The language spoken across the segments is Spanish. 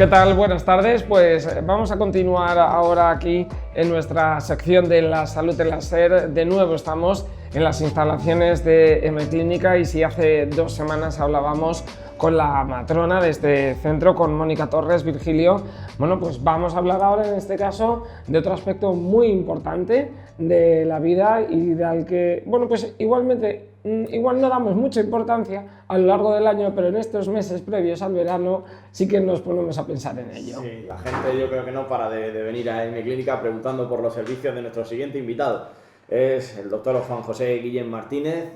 ¿Qué tal? Buenas tardes. Pues vamos a continuar ahora aquí en nuestra sección de la salud en la SER. De nuevo estamos en las instalaciones de M-Clínica y si hace 2 semanas hablábamos con la matrona de este centro, con Mónica Torres Virgilio, bueno, pues vamos a hablar ahora en este caso de otro aspecto muy importante de la vida y del que, bueno, pues igualmente igual no damos mucha importancia a lo largo del año, pero en estos meses previos al verano sí que nos ponemos a pensar en ello. Sí, la gente yo creo que no para de venir a M-Clínica preguntando por los servicios de nuestro siguiente invitado. Es el doctor Juan José Guillén Martínez,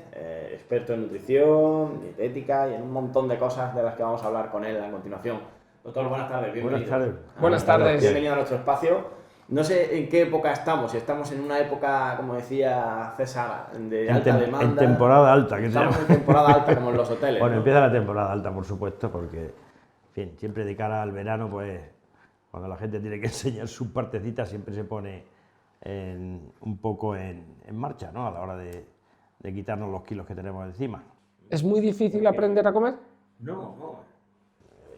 experto en nutrición, dietética y en un montón de cosas de las que vamos a hablar con él a continuación. Doctor, buenas tardes, bienvenido. Buenas tardes. Buenas tardes. Bienvenido a nuestro espacio. No sé en qué época estamos, si estamos en una época, como decía César, de alta demanda. En temporada alta, que estamos en temporada alta como en los hoteles. Bueno, ¿no? empieza la temporada alta, por supuesto, porque, en fin, siempre de cara al verano, pues, cuando la gente tiene que enseñar sus partecitas, siempre se pone un poco en marcha, ¿no? A la hora de quitarnos los kilos que tenemos encima. ¿Es muy difícil aprender a comer? No.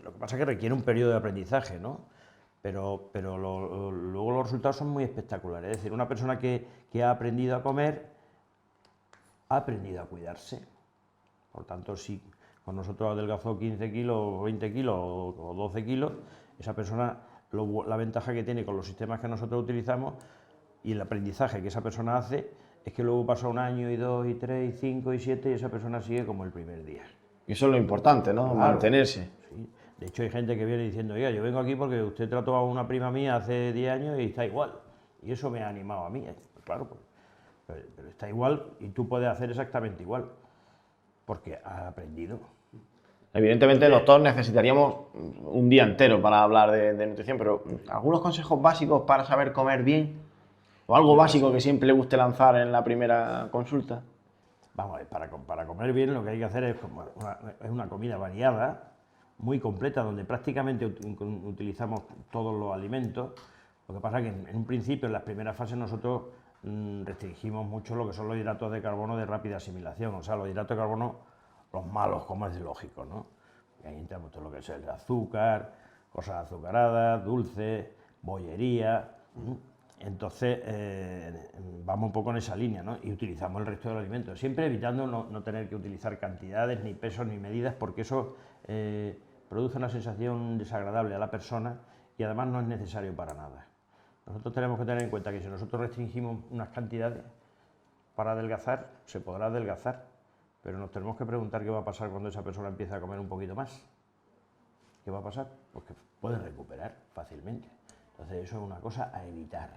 Lo que pasa es que requiere un periodo de aprendizaje, ¿no? Pero luego los resultados son muy espectaculares. Es decir, una persona que ha aprendido a comer, ha aprendido a cuidarse. Por tanto, si con nosotros adelgazó 15 kilos, 20 kilos o 12 kilos, esa persona, la ventaja que tiene con los sistemas que nosotros utilizamos y el aprendizaje que esa persona hace, es que luego pasa 1 año, y 2, y 3, y 5, y 7, y esa persona sigue como el primer día. Y eso es lo importante, ¿no? Claro. Mantenerse. Sí. De hecho, hay gente que viene diciendo, oiga, yo vengo aquí porque usted trató a una prima mía hace 10 años y está igual. Y eso me ha animado a mí. Pues claro, pero está igual y tú puedes hacer exactamente igual, porque has aprendido. Evidentemente, doctor, necesitaríamos un día entero para hablar de nutrición, pero ¿algunos consejos básicos para saber comer bien? ¿O algo básico que siempre le guste lanzar en la primera consulta? Vamos a ver, para comer bien lo que hay que hacer es una comida variada, muy completa, donde prácticamente utilizamos todos los alimentos. Lo que pasa es que en un principio, en las primeras fases, nosotros restringimos mucho lo que son los hidratos de carbono de rápida asimilación, o sea, los hidratos de carbono, los malos, como es lógico, ¿no? Y ahí entramos todo lo que es el azúcar, cosas azucaradas, dulces, bollería. Entonces, vamos un poco en esa línea, ¿no? Y utilizamos el resto del alimento, siempre evitando no tener que utilizar cantidades, ni pesos, ni medidas, porque eso produce una sensación desagradable a la persona y además no es necesario para nada. Nosotros tenemos que tener en cuenta que si nosotros restringimos unas cantidades para adelgazar, se podrá adelgazar, pero nos tenemos que preguntar qué va a pasar cuando esa persona empiece a comer un poquito más. ¿Qué va a pasar? Pues que puede recuperar fácilmente. Entonces eso es una cosa a evitar.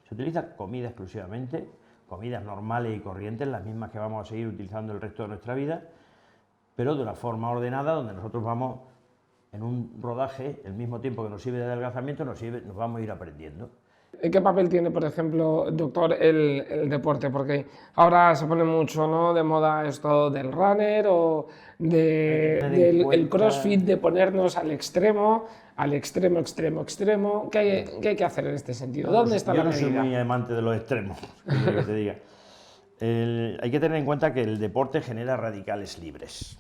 Se utiliza comida exclusivamente, comidas normales y corrientes, las mismas que vamos a seguir utilizando el resto de nuestra vida, pero de una forma ordenada, donde nosotros vamos en un rodaje, el mismo tiempo que nos sirve de adelgazamiento, nos vamos a ir aprendiendo. ¿Qué papel tiene, por ejemplo, doctor, el deporte? Porque ahora se pone mucho, ¿no?, de moda esto del runner o del crossfit, de ponernos al extremo, extremo. ¿Qué hay que hacer en este sentido? ¿Dónde está la medida? Yo no soy muy amante de los extremos, que te diga. Hay que tener en cuenta que el deporte genera radicales libres.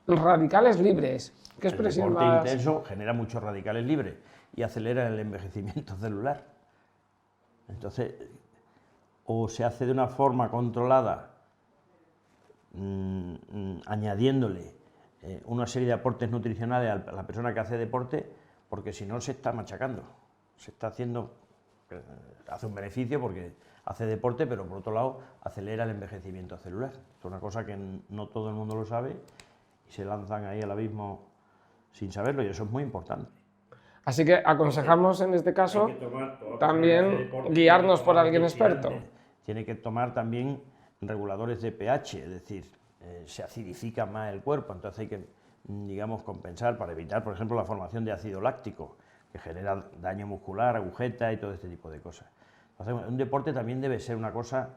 ¿Radicales libres? ¿Qué expresión más? El deporte más? intenso genera muchos radicales libres y acelera el envejecimiento celular. Entonces, o se hace de una forma controlada, añadiéndole una serie de aportes nutricionales a la persona que hace deporte, porque si no se está machacando, se está haciendo, hace un beneficio porque hace deporte, pero por otro lado acelera el envejecimiento celular. Es una cosa que no todo el mundo lo sabe y se lanzan ahí al abismo sin saberlo, y eso es muy importante. Así que aconsejamos en este caso también guiarnos por alguien experto. Tiene que tomar también reguladores de pH, es decir, se acidifica más el cuerpo, entonces hay que, digamos, compensar para evitar, por ejemplo, la formación de ácido láctico, que genera daño muscular, agujetas y todo este tipo de cosas. Entonces, un deporte también debe ser una cosa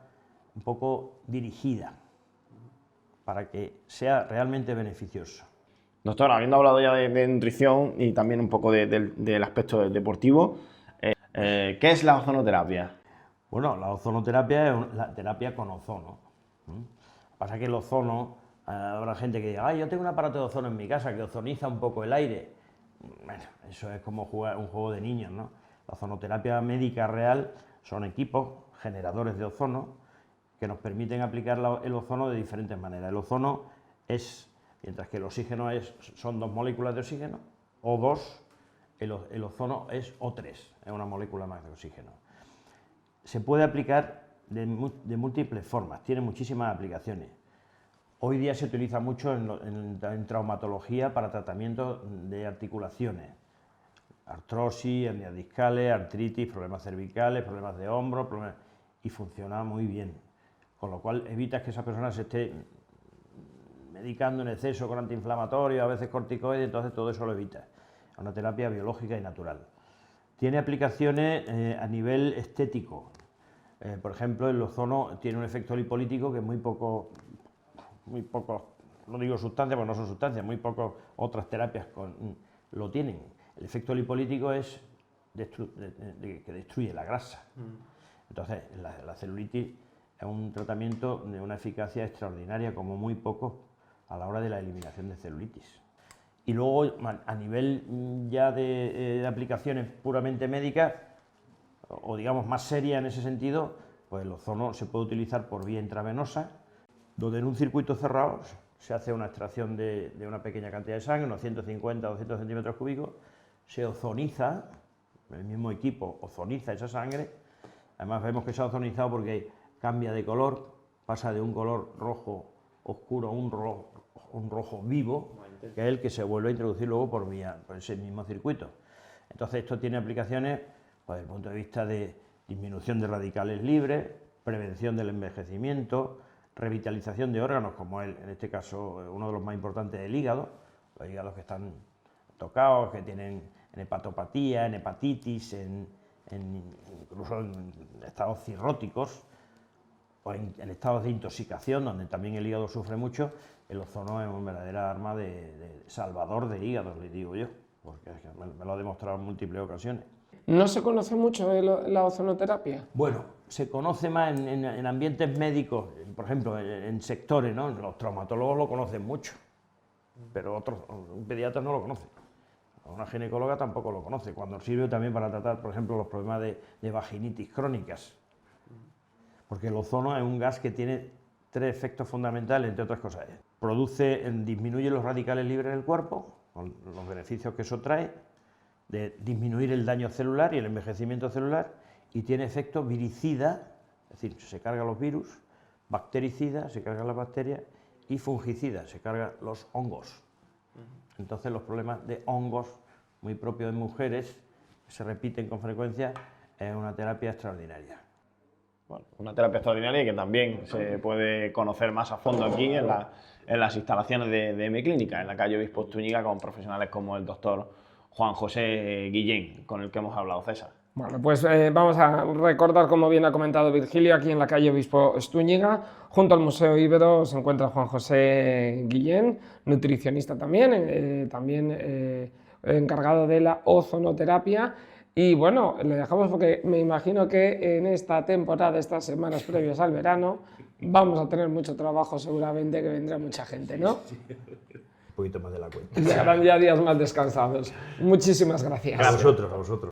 un poco dirigida, para que sea realmente beneficioso. Doctor, habiendo hablado ya de nutrición y también un poco del aspecto deportivo, ¿qué es la ozonoterapia? Bueno, la ozonoterapia es la terapia con ozono. Lo que pasa es que el ozono, habrá gente que diga, yo tengo un aparato de ozono en mi casa que ozoniza un poco el aire. Bueno, eso es como jugar un juego de niños, ¿no? La ozonoterapia médica real son equipos generadores de ozono que nos permiten aplicar el ozono de diferentes maneras. El ozono es, mientras que el oxígeno son 2 moléculas de oxígeno, O2, el ozono es O3, es una molécula más de oxígeno. Se puede aplicar de múltiples formas, tiene muchísimas aplicaciones. Hoy día se utiliza mucho en traumatología para tratamiento de articulaciones, artrosis, hernias discales, artritis, problemas cervicales, problemas de hombro, y funciona muy bien, con lo cual evitas que esa persona se esté medicando en exceso con antiinflamatorios, a veces corticoides, entonces todo eso lo evitas. Es una terapia biológica y natural. Tiene aplicaciones a nivel estético. Por ejemplo, el ozono tiene un efecto lipolítico que muy poco, no digo sustancias, porque no son sustancias, muy pocas otras terapias lo tienen. El efecto lipolítico es que destruye la grasa. Entonces, la celulitis es un tratamiento de una eficacia extraordinaria, como muy poco a la hora de la eliminación de celulitis. Y luego, a nivel ya de aplicaciones puramente médicas, o digamos más serias en ese sentido, pues el ozono se puede utilizar por vía intravenosa, donde en un circuito cerrado se hace una extracción de una pequeña cantidad de sangre, unos 150 o 200 centímetros cúbicos, se ozoniza, el mismo equipo ozoniza esa sangre, además vemos que se ha ozonizado porque cambia de color, pasa de un color rojo oscuro a un rojo vivo, que es el que se vuelve a introducir luego por ese mismo circuito. Entonces esto tiene aplicaciones desde el punto de vista de disminución de radicales libres, prevención del envejecimiento, revitalización de órganos, como en este caso uno de los más importantes, el hígado, los hígados que están tocados, que tienen en hepatopatía, en hepatitis, incluso en estados cirróticos o en estados de intoxicación, donde también el hígado sufre mucho. El ozono es una verdadera arma de salvador de hígados, le digo yo, porque me lo ha demostrado en múltiples ocasiones. ¿No se conoce mucho de la ozonoterapia? Bueno, se conoce más en ambientes médicos, por ejemplo, en sectores, ¿no? Los traumatólogos lo conocen mucho, pero un pediatra no lo conoce. Una ginecóloga tampoco lo conoce, cuando sirve también para tratar, por ejemplo, los problemas de vaginitis crónicas. Porque el ozono es un gas que tiene 3 efectos fundamentales, entre otras cosas. Disminuye los radicales libres del cuerpo, con los beneficios que eso trae, de disminuir el daño celular y el envejecimiento celular, y tiene efecto viricida, es decir, se cargan los virus, bactericida, se cargan las bacterias, y fungicida, se cargan los hongos. Entonces los problemas de hongos, muy propios de mujeres, que se repiten con frecuencia, es una terapia extraordinaria. Bueno, una terapia extraordinaria y que también se puede conocer más a fondo aquí en las instalaciones de M-Clínica, en la calle Obispo Stúñiga, con profesionales como el doctor Juan José Guillén, con el que hemos hablado, César. Bueno, pues vamos a recordar, como bien ha comentado Virgilio, aquí en la calle Obispo Stúñiga, junto al Museo Ibero, se encuentra Juan José Guillén, nutricionista también encargado de la ozonoterapia. Y bueno, le dejamos porque me imagino que en esta temporada, estas semanas previas al verano, vamos a tener mucho trabajo, seguramente que vendrá mucha gente, ¿no? Un poquito más de la cuenta. Serán ya días más descansados. Muchísimas gracias. A vosotros.